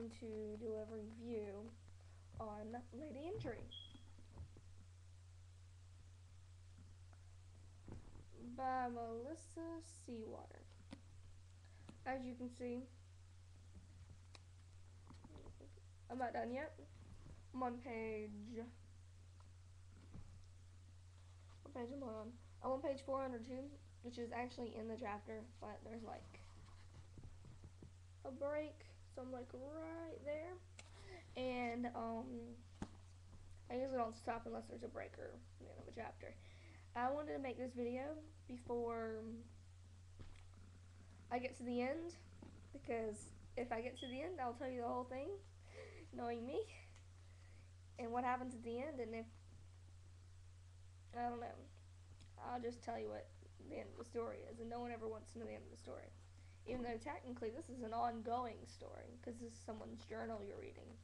going to do a review on Lady Injury by Melissa Seawater. As you can see, I'm not done yet. I'm on page. What page am I on? I'm on page 402, which is actually in the chapter, but there's like a break, so I'm like right there. And I usually don't stop unless there's a break or the end of a chapter. I wanted to make this video before I get to the end, because if I get to the end, I'll tell you the whole thing, knowing me, and what happens at the end, and if, I don't know, I'll just tell you what the end of the story is, and no one ever wants to know the end of the story. Even though technically this is an ongoing story, because this is someone's journal you're reading.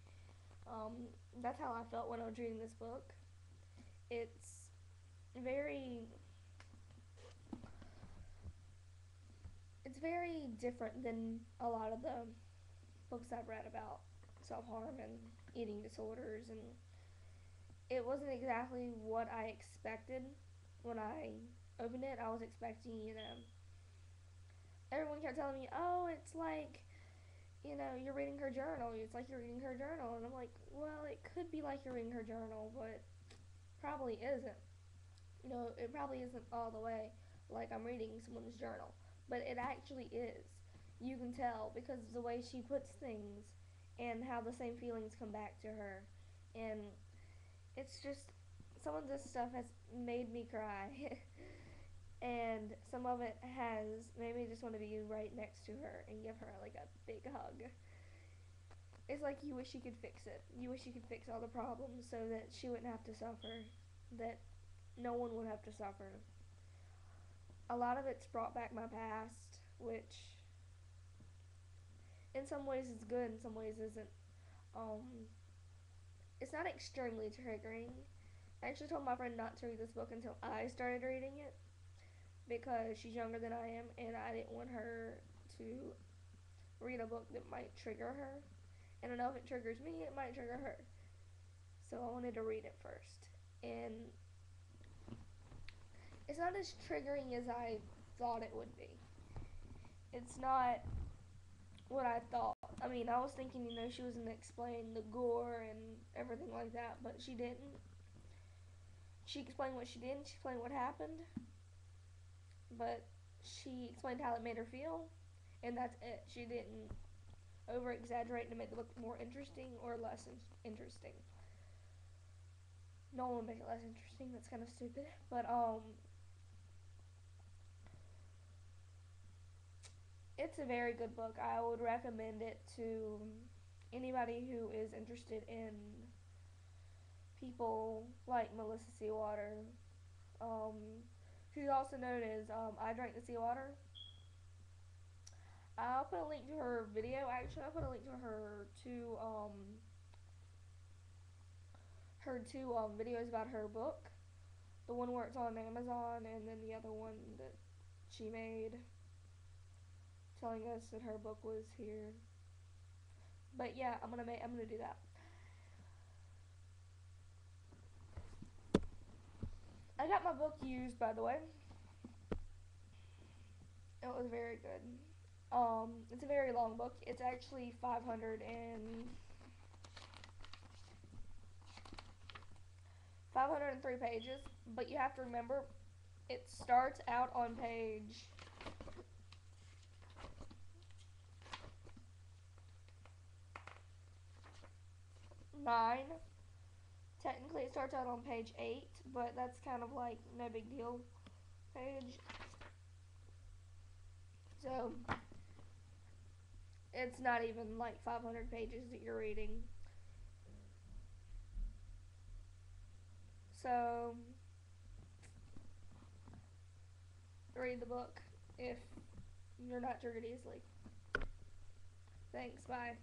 That's how I felt when I was reading this book. It's very different than a lot of the books I've read about self-harm and eating disorders, and it wasn't exactly what I expected when I opened it. I was expecting, everyone kept telling me, oh, it's like, you're reading her journal. It's like you're reading her journal. And I'm like, well, it could be like you're reading her journal, but probably isn't. It probably isn't all the way like I'm reading someone's journal. But it actually is. You can tell because of the way she puts things and how the same feelings come back to her. And it's just, some of this stuff has made me cry. And some of it has made me just want to be right next to her and give her like a big hug. It's like you wish you could fix it. You wish you could fix all the problems so that she wouldn't have to suffer, that no one would have to suffer. A lot of it's brought back my past, which in some ways is good, in some ways isn't. It's not extremely triggering. I actually told my friend not to read this book until I started reading it, because she's younger than I am, and I didn't want her to read a book that might trigger her. And I know if it triggers me, it might trigger her. So I wanted to read it first. And it's not as triggering as I thought it would be. It's not what I thought. I mean, I was thinking, she was going to explain the gore and everything like that, but she didn't. She explained what she did, she explained what happened, but she explained how it made her feel, and that's it. She didn't over-exaggerate to make the book more interesting or less interesting. No one would make it less interesting, that's kind of stupid, but, it's a very good book. I would recommend it to anybody who is interested in people like Melissa Seawater. She's also known as I Drank the Seawater. I'll put a link to her video. Actually, I'll put a link to her two videos about her book. The one where it's on Amazon, and then the other one that she made, telling us that her book was here. But yeah, I'm gonna do that. I got my book used, by the way. It was very good. It's a very long book. It's actually 503 pages, but you have to remember, it starts out on page 9. Technically, it starts out on page 8, but that's kind of like no big deal page. So, it's not even like 500 pages that you're reading. So, read the book if you're not triggered easily. Thanks, bye.